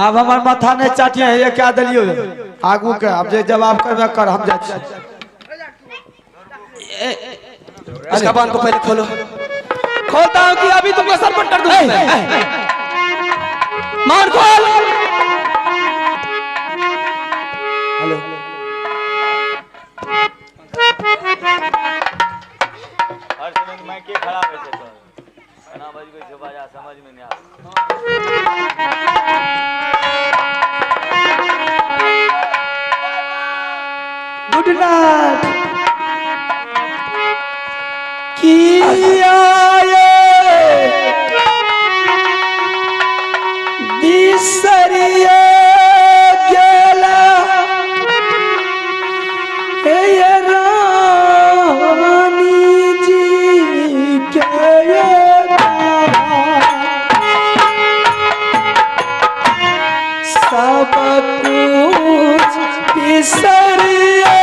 अब हमार माथा नहीं चाटिए ये क्या दिलियो आगू के अब जे जवाब करबे कर हम जा इसका बांध को पहले खोलो। खोलता हूँ कि अभी तुमको सर पर कर दूंगा। मार खोल। हेलो हर समय मैं के खड़ा है से तो ना बज गई जो बाजा समझ में नहीं आ गुड नाइट किया बिसरिया गेला हे रानी जी के सब कुछ बिसरिया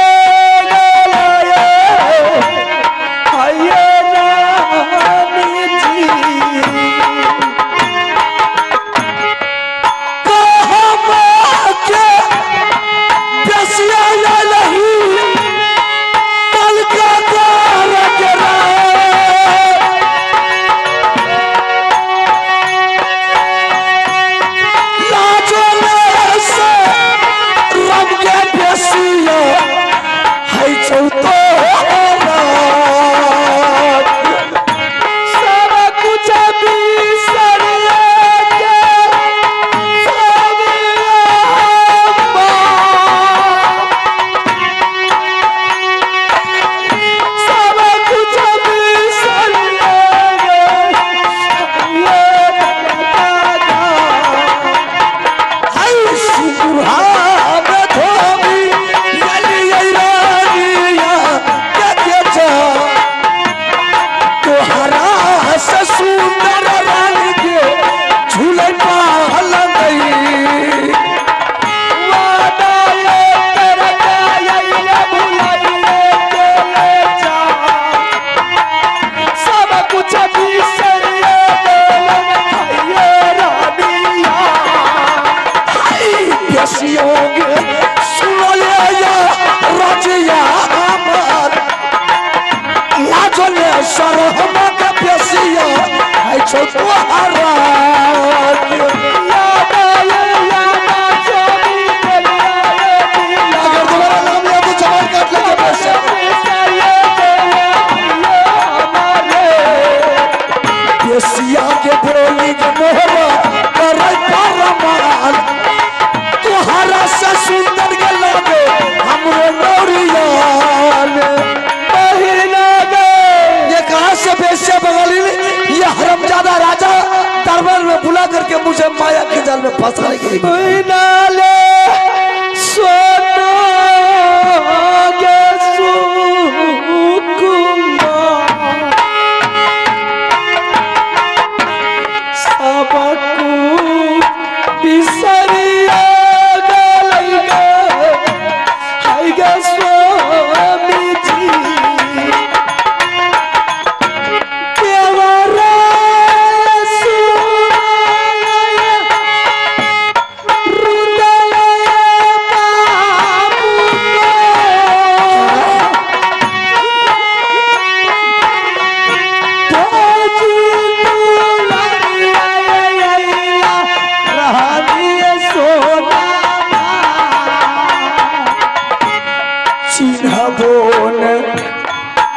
बुला करके मुझे माया के जाल में फंसाने के लिए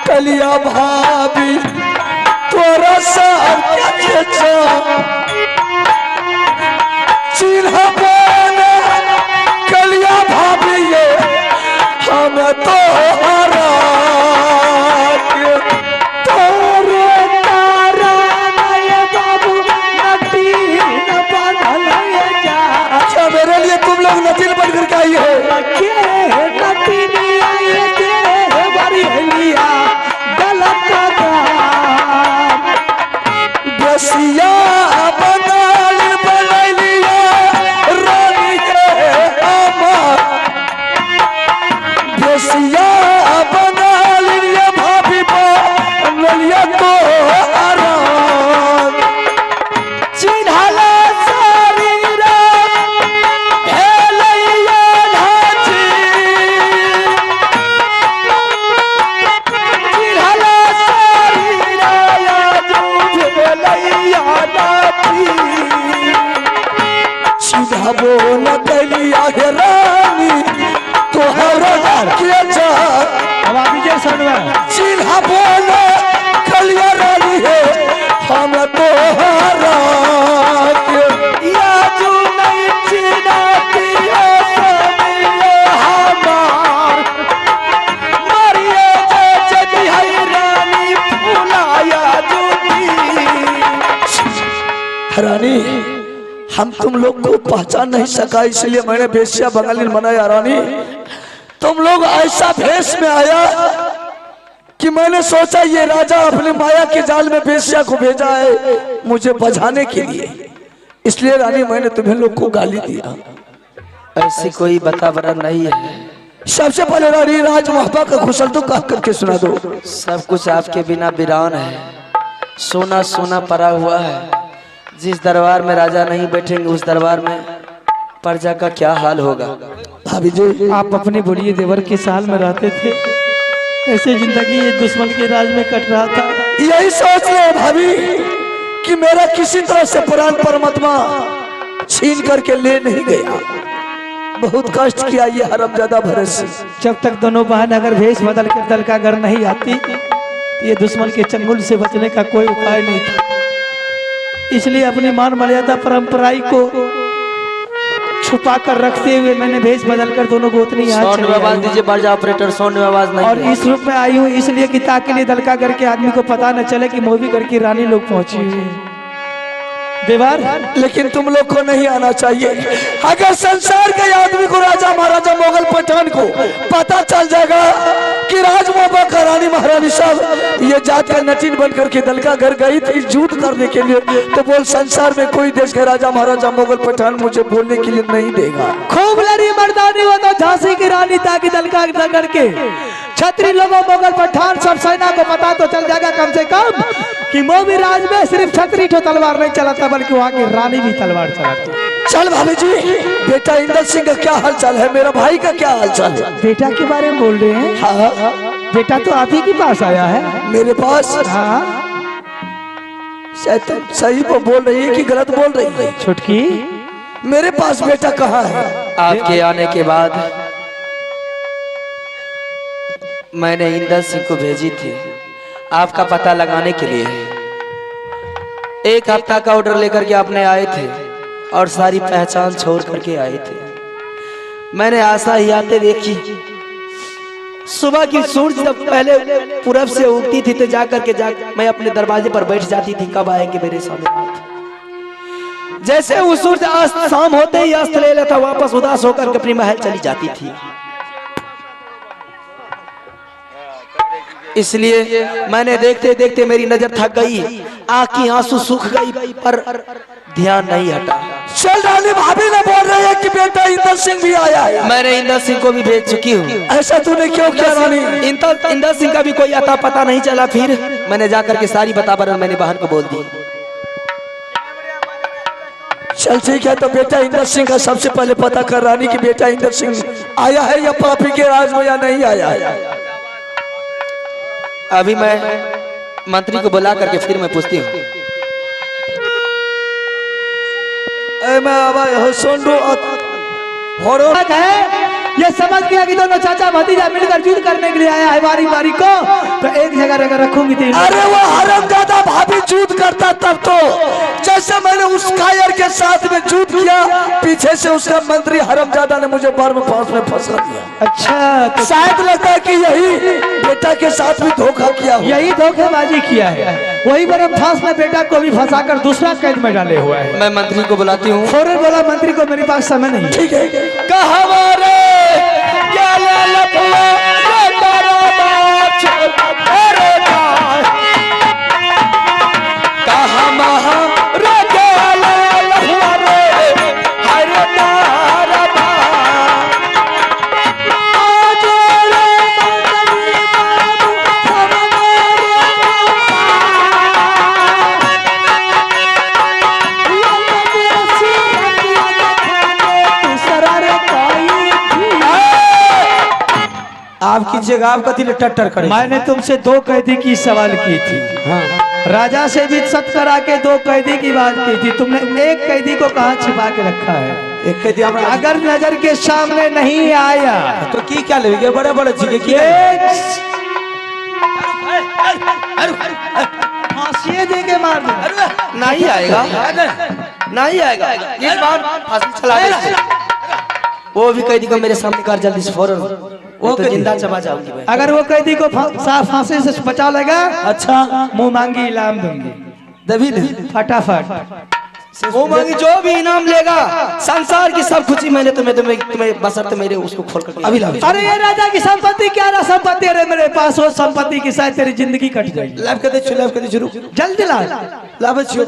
कलिया भाभी तोरा सब चिन्ह कलिया भाभी ये हम तो अच्छा मेरे लिए तुम लोग नटिल बन करके आई हो बसिया बनलिया रानी के बसिया सुनवा चिल्हा बोले कलिया रानी है हम तो हरा या जो नहीं चिनाती है हमार मरिए जदी है रानी फुलाया रानी हम तुम लोग को पहचान नहीं सका इसलिए मैंने वेश्या बंगाली बनाया रानी तुम लोग ऐसा भेष में आया कि मैंने सोचा ये राजा अपने माया के जाल में वेश्या को भेजा है मुझे बचाने के लिए इसलिए रानी मैंने तुम्हें लोग को गाली दिया ऐसी कोई वातावरण नहीं है। सबसे पहले रानी राज महबा का खुशल तो कह करके सुना दो। सब कुछ आपके बिना वीरान है, सोना सोना पड़ा हुआ है। जिस दरबार में राजा नहीं बैठेंगे उस दरबार में प्रजा का क्या हाल होगा। भाभी जी आप अपने बुढ़िए देवर के साल में रहते थे, कैसे जिंदगी ये दुश्मन के राज में कट रहा था। यही सोच ले भाभी कि मेरा किसी तरह से प्राण परमात्मा छीन करके ले नहीं गया। बहुत कष्ट किया ये हरामजादा भरत सिंह। जब तक दोनों बहन अगर भेष बदल कर दल का घर नहीं आती तो ये दुश्मन के चंगुल से बचने का कोई उपाय नहीं था। इसलिए अपनी मान मर्यादा परंपराई को छुपा कर रखते हुए मैंने भेष बदल कर दोनों गोतनी साउंड में आवाज दीजिए बाजा ऑपरेटर, साउंड में आवाज नहीं। और इस रूप में आई हूँ इसलिए कि ताकि लिए दलका घर के आदमी को पता न चले कि मोवी घर की रानी लोग पहुंची हुई है। देवर लेकिन तुम लोग को नहीं आना चाहिए। अगर संसार के आदमी को राजा महाराजा मुगल पठान को पता चल जाएगा कि राज मोहब्बा का रानी महारानी साहब ये जात का नटीन बन करके दलका घर गई थी झूठ करने के लिए, तो बोल संसार में कोई देश का राजा महाराजा मुगल पठान मुझे बोलने के लिए नहीं देगा। खूब लड़ी मर्दानी हो तो झांसी की रानी ताकि दलका घर के छत्री लोगों मुगल पठान सब सेना को पता तो चल जाएगा कम से कम कि मोवी राज में सिर्फ छतरी तो तलवार नहीं चलाता बल्कि वहाँ की रानी भी तलवार चलाती। चल भाभी जी, बेटा इंदर सिंह का क्या हालचाल है, मेरा भाई का क्या हालचाल है? बेटा के बारे में बोल रहे हैं? हाँ बेटा तो आप ही के पास आया है। मेरे पास? हाँ शायद तुम सही को बोल रही है कि गलत बोल रही है? छुटकी मेरे पास बेटा कहाँ है? आपके आने के बाद मैंने इंदर सिंह को भेजी थी आपका पता लगाने के लिए। एक हफ्ता का ऑर्डर लेकर के आपने आए थे और सारी पहचान छोड़ करके आए थे। मैंने आशा ही आते देखी। सुबह की सूरज जब पहले पूरब से उगती थी तो जाकर के मैं अपने दरवाजे पर बैठ जाती थी, कब आएंगे मेरे सामने। जैसे वो सूरज अस्त शाम होते ही अस्त ले लेता, वापस उदास होकर अपनी महल चली जाती थी। इसलिए मैंने देखते देखते मेरी नजर थक गई, आंख की आंसू सूख गई, पर ध्यान नहीं हटा। चल रानी भाभी ने बोल रही है कि बेटा इंदर सिंह भी आया है। मैंने इंदर सिंह को भी भेज चुकी हूँ। ऐसा तूने क्यों किया रानी? इंदर सिंह का भी कोई अता पता नहीं चला। फिर मैंने जाकर के सारी बतावरण मैंने बहन को बोल दी। चल ठीक है, तो बेटा इंदर सिंह का सबसे पहले पता कर रानी कि बेटा इंदर सिंह आया है या पापी के राज में या नहीं आया है। अभी मैं मंत्री को बुला करके फिर मैं पूछती हूँ। ये समझ गया कि दोनों चाचा भतीजा मिलकर युद्ध करने के लिए आया है बारी बारी को, तो एक जगह अगर रखूंगी तो अरे वो हरामजादा भाभी युद्ध करता तब तो जैसे मैंने उस कायर के साथ में युद्ध किया, पीछे से उसका मंत्री हरामजादा ने मुझे बार में फांस में फंसा दिया। अच्छा तो शायद लगता है कि यही बेटा के साथ भी धोखा किया, यही धोखेबाजी किया है। वही बड़े फांस में बेटा को भी फंसा कर दूसरा कैद में डाले हुआ है। मैं मंत्री को बुलाती हूँ। फौरन बोला मंत्री को मेरे पास समय नहीं। ठीक है आपकी जगह आप कथी टट्टर करे। मैंने तुमसे 2 कैदी की सवाल की थी। हाँ। राजा से भी सत करा के 2 कैदी की बात की थी। तुमने एक कैदी को कहाँ छिपा के रखा है? एक कैदी अगर नजर के सामने नहीं आया तो की क्या लेंगे? बड़े बड़े चीजें की फांसी दे के मार दो। नहीं आएगा, नहीं आएगा, इस बार फांसी चला दे। वो भी कैदी को मेरे सामने कर जल्दी से फौरन, वो तो जिंदा चबा जाऊंगी भाई। अगर वो कैदी को फांसी से बचा लेगा, अच्छा मुंह मांगी इनाम दूंगी, दबी दे फटाफट। वो मांगी जो भी इनाम लेगा, संसार की सब खुशी मैंने तुम्हें बसरते मेरे उसको खोल कर अभी ला। अरे ये राजा की संपत्ति क्या ना संपत्ति, अरे मेरे पास वो संपत्ति की शायद तेरी जिंदगी कट जाएगी। लाइव कर दे शुरू जल्दी ला। ला बच्चों।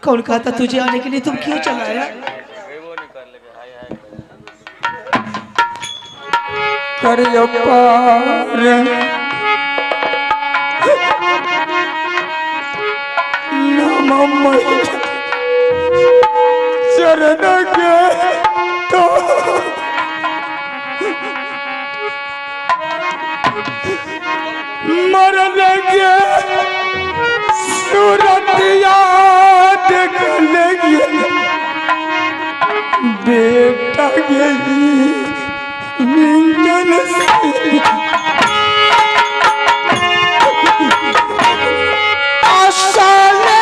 कौन कहा था तुझे आने के लिए, तुम क्यों चलाया? करियो पार नमः चरण के तो मरण के सूरतिया देख लेंगे बेटा गई मिंगल से आशाले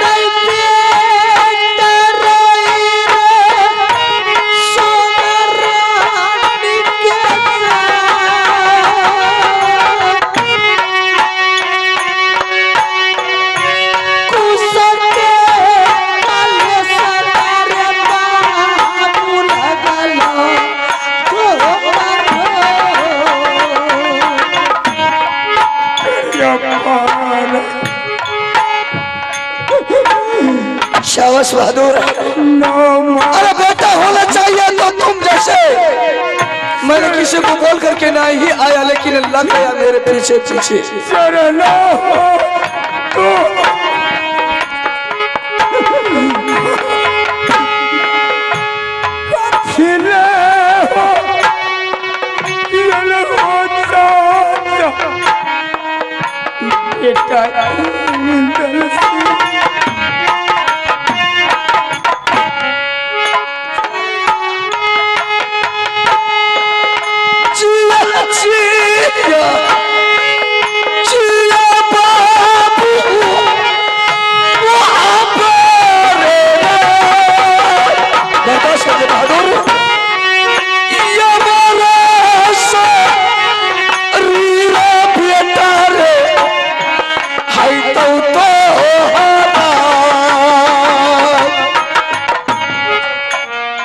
रैते डराई रे सोनरानी के कुसके काले सतारे बाबू लगलो शाबाश बहादुर। अरे बेटा होना चाहिए तो तुम जैसे। मैंने किसी को बोल करके नहीं ही आया, लेकिन अल्लाह गया मेरे पीछे पीछे। बेटा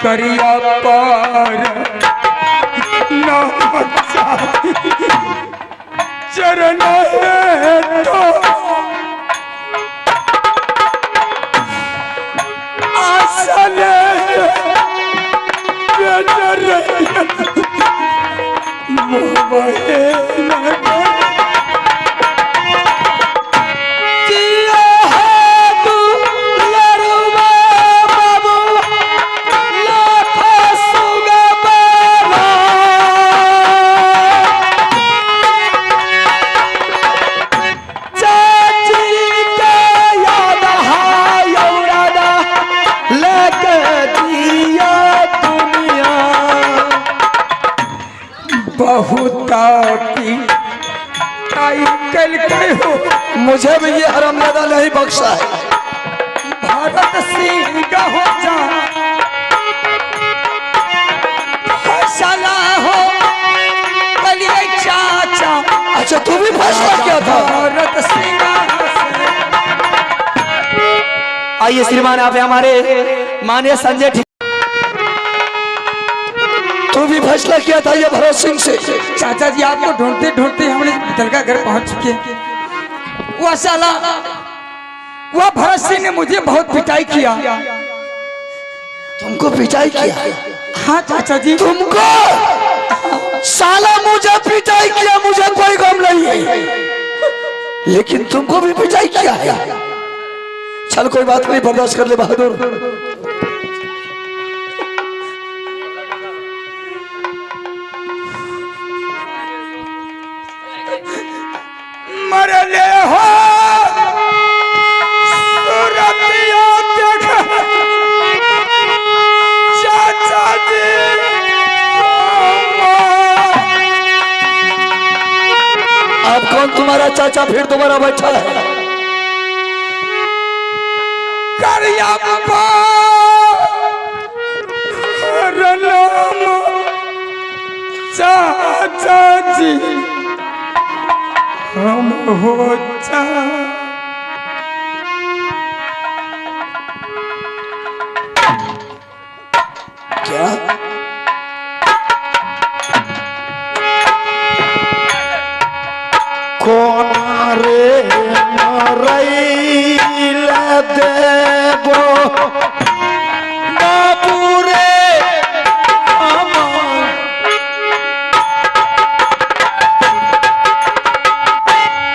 करिया पार चरण है तो आसल मुझे भी ये हरामजादा नहीं बख्शा है। भारत सिंह का हो जा फैसला हो कलिए चाचा किया था। आइए श्रीमान, आप हमारे माननीय संजय तू भी फैसला किया था ये भरत सिंह से। चाचा जी आपको ढूंढते ढूंढते हमने विठल का घर पहुंच चुके हैं। वह साला, वह भरत सिंह ने मुझे बहुत पिटाई किया। तुमको पिटाई किया? हाँ चाचा जी। तुमको? साला मुझे पिटाई किया, मुझे कोई गम नहीं है, लेकिन तुमको भी पिटाई किया है। चल कोई बात नहीं, बर्दाश्त कर ले बहादुर। मरले हो सूरतिया देख चाचा जी। अब कौन तुम्हारा चाचा फिर तुम्हारा बैठा है? करियप्पा रनाम चाचा जी हम हो चा। क्या? कौन रे मरैल देबो बाबू रे अमर।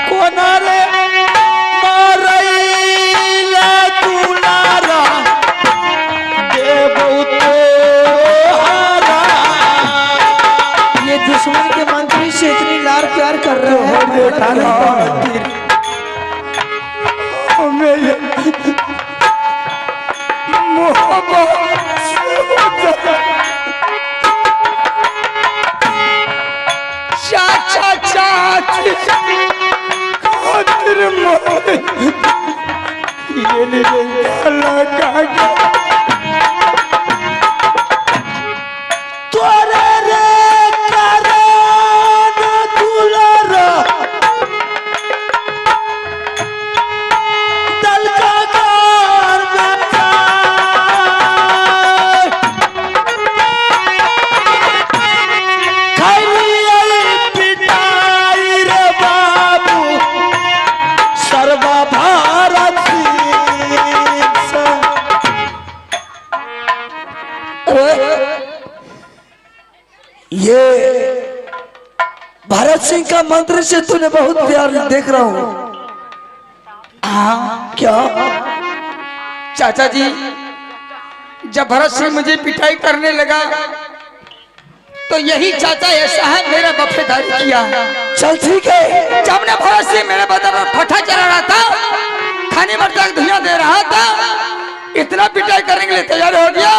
कौन रे मरैल दुलारा देबो तोहारा। ये दुश्मन के मंत्री से इतनी लार प्यार कर रहे हैं, चाचा चाची खातिर ये लगा तोरे रे कारण दुलारा दल का घर में खैली पिटाई रे बाबू सर्वा भारत से। ये भरत सिंह का मंत्री से तूने बहुत प्यार देख रहा हूँ। हाँ क्या? चाचा जी, जब भरत सिंह मुझे पिटाई करने लगा तो यही चाचा ऐसा है मेरा वफादारी किया। चल ठीक है। जब ने भरत सिंह मेरे बदन पर फटा चला रहा था, खाने पर तक धुआं दे रहा था, इतना पिटाई करने के लिए तैयार हो गया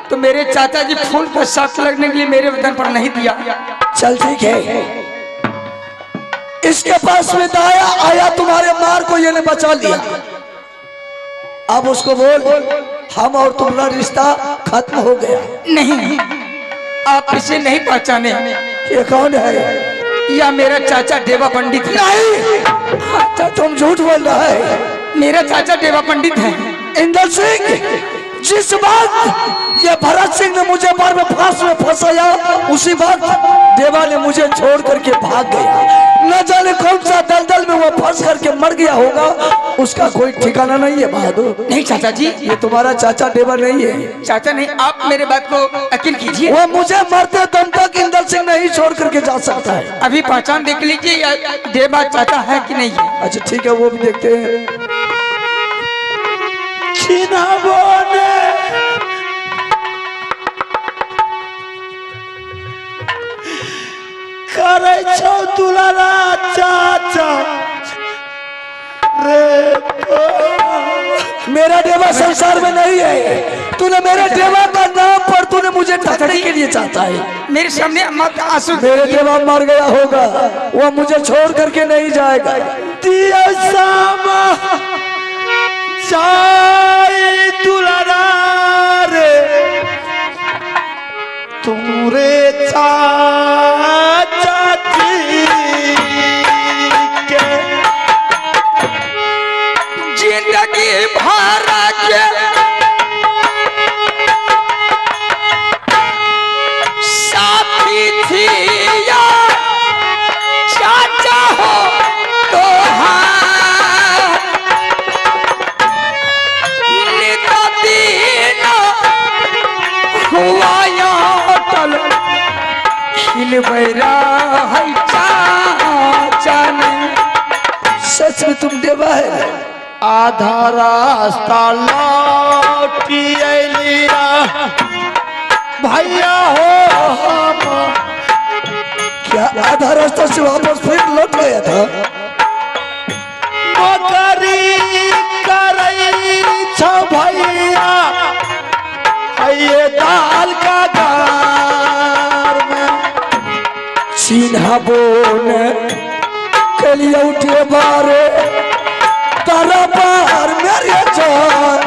तो मेरे चाचा जी फूल का साथ लगने के लिए मेरे बदन पर नहीं दिया। चल ठीक है। इसके पास में दाया आया, तुम्हारे मार को ये ने बचा लिया। अब उसको बोल हम और तुम्हारा रिश्ता खत्म हो गया। नहीं, आप इसे नहीं पहचाने। ये कौन है? यह मेरा चाचा देवा पंडित है। नहीं, अच्छा तुम झूठ बोल रहा है। मेरा चाचा देवा पंडित है। इंदर सिंह, जिस वक्त ये भरत सिंह ने मुझे बार में फांस में फंसाया, उसी वक्त देवा ने मुझे छोड़ करके भाग गया। न जाने कौन सा दलदल में वो फंस करके मर गया होगा, उसका कोई ठिकाना नहीं है बहादुर। नहीं चाचा जी, ये तुम्हारा चाचा देवा नहीं है। चाचा नहीं, आप मेरे बात को यकीन कीजिए। वो मुझे मरते दम तक इंदर सिंह नहीं छोड़ करके जा सकता है। अभी पहचान देख लीजिए या देवा चाचा है कि नहीं है। अच्छा ठीक है, वो भी देखते हैं। करे छो दुलारा चाचा रे। मेरा देवा संसार में नहीं है। तूने मेरे देवा का नाम पर तूने मुझे ठगने के लिए चाहता है। मेरे सामने मत आंसू। मेरे देवा मर गया होगा, वो मुझे छोड़ करके नहीं जाएगा। दिया सामा चाय दुलारा रे तुमरे चाचा जी के इन बैरा है चाचा नहीं। सच में तुम देवा है। आधा रास्ता लौटी अलिया भैया हो हम। क्या आधा रास्ता से वापस फिर लौट गया था? नौकरी करई छो भैया ये दाल का घर में। चिन्हा बोन कलिया उठे बारे तारा बार मेरे जान।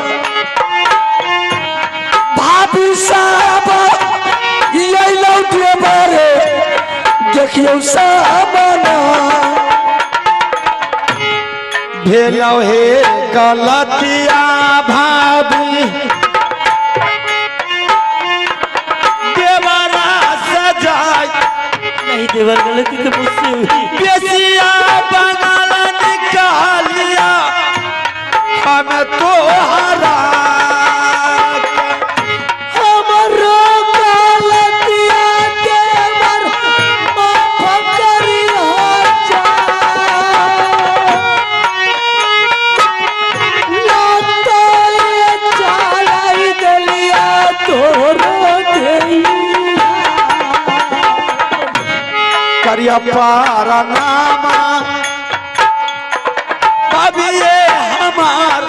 भाभी साहब ये लौटे बारे देखियो सामना। भेलो हे गलतिया भाभी देवरा सजाय नहीं देवर गलती तो मुझसे हुई। बेसिया बंगाल निकालिया हम तो हरा हमरो गलतिया देवर माफ करियो जा। लातो ये चालाई दलिया तोरो देइया। करिया पारा नामा भाभी ये हमार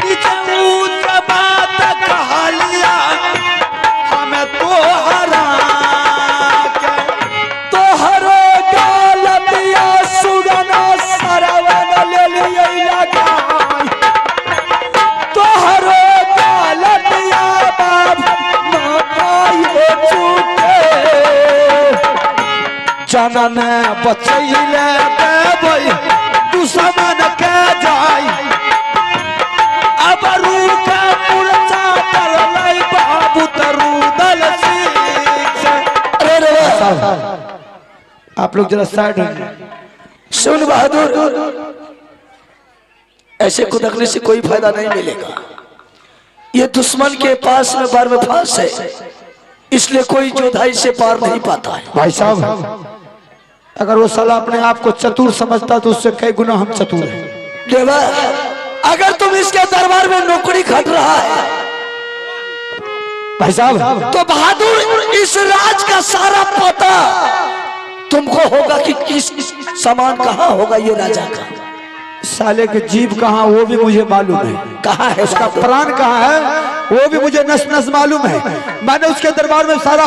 नीचे ऊंच बात कहा लिया हमें तो हरा के। तोहरो गलतिया सुगना सरवन ले लिया लगाई। तोहरो गलतिया बाप माई चूके जनन बचैले देबै दुश्मन के जाय। अब रूका पुरचा तरलै बाबू तरू दल से। अरे रे आप लोग जरा साइड हो। सुन बहादुर, ऐसे कुदकने से कोई फायदा नहीं मिलेगा। ये दुश्मन के पास में बार में फांस है, इसलिए कोई जोधाई से पार नहीं पाता है। भाई साहब अगर वो साला अपने आप को चतुर समझता तो उससे कई गुना हम चतुर हैं। देवा, अगर तुम इसके दरबार में नौकरी खट रहा है भाई साहब तो बहादुर इस राज का सारा पता तुमको होगा कि किस सामान कहाँ होगा ये राजा का। साले के जीव कहाँ वो भी मुझे मालूम है, कहाँ है उसका उसका प्राण कहाँ है वो भी मुझे नस नस मालूम है। मैंने उसके दरबार में सारा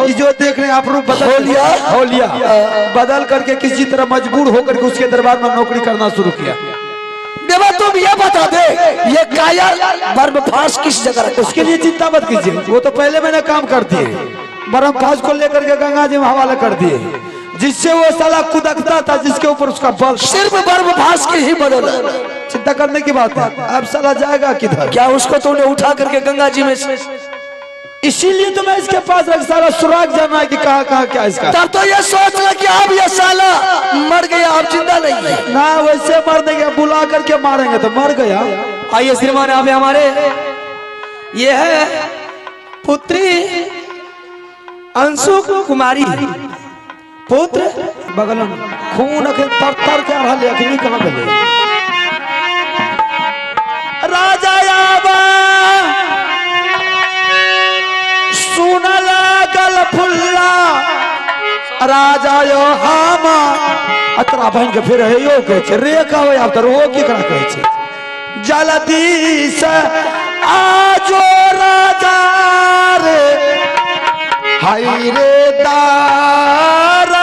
जो देख रहे हैं आप रूप हो लिया बदल करके किसी तरह मजबूर होकर के उसके दरबार में नौकरी करना शुरू किया। देवा तुम ये बता दे ये काया बर्मफास किस जगह रखा? उसके लिए चिंता मत कीजिए, वो तो पहले मैंने काम कर दिए। बर्मफास को लेकर के गंगा जी में हवाला कर दिए, जिससे वो साला कुदकता था, जिसके ऊपर उसका बल। सिर्फ बर्मफास की ही बदौलत चिंता करने की बात है। अब साला जाएगा किधर? क्या उसको तुमने उठा करके गंगा जी में इसीलिए तो मैं इसके पास सारा सुराग जाना है कि कहाँ कहाँ क्या इसका। तब तो ये सोच रहा कि अब ये साला मर गया, अब जिंदा नहीं है ना, वैसे मर देंगे, बुला करके मारेंगे तो मर गया। आइए श्रीमान आप हमारे ये है पुत्री अंशु कुमारी, पुत्र बगल में खून अखिल तर तर के रहा, अखनी कहाँ गए? राजा आबा सुन लागल फुल्ला राजा यो हामा अतरा बहन के फिर है यो कहे छे रे कहवे आप तर वो की करा कहे छे जल्दी से आजो राजा रे हाय रे दारा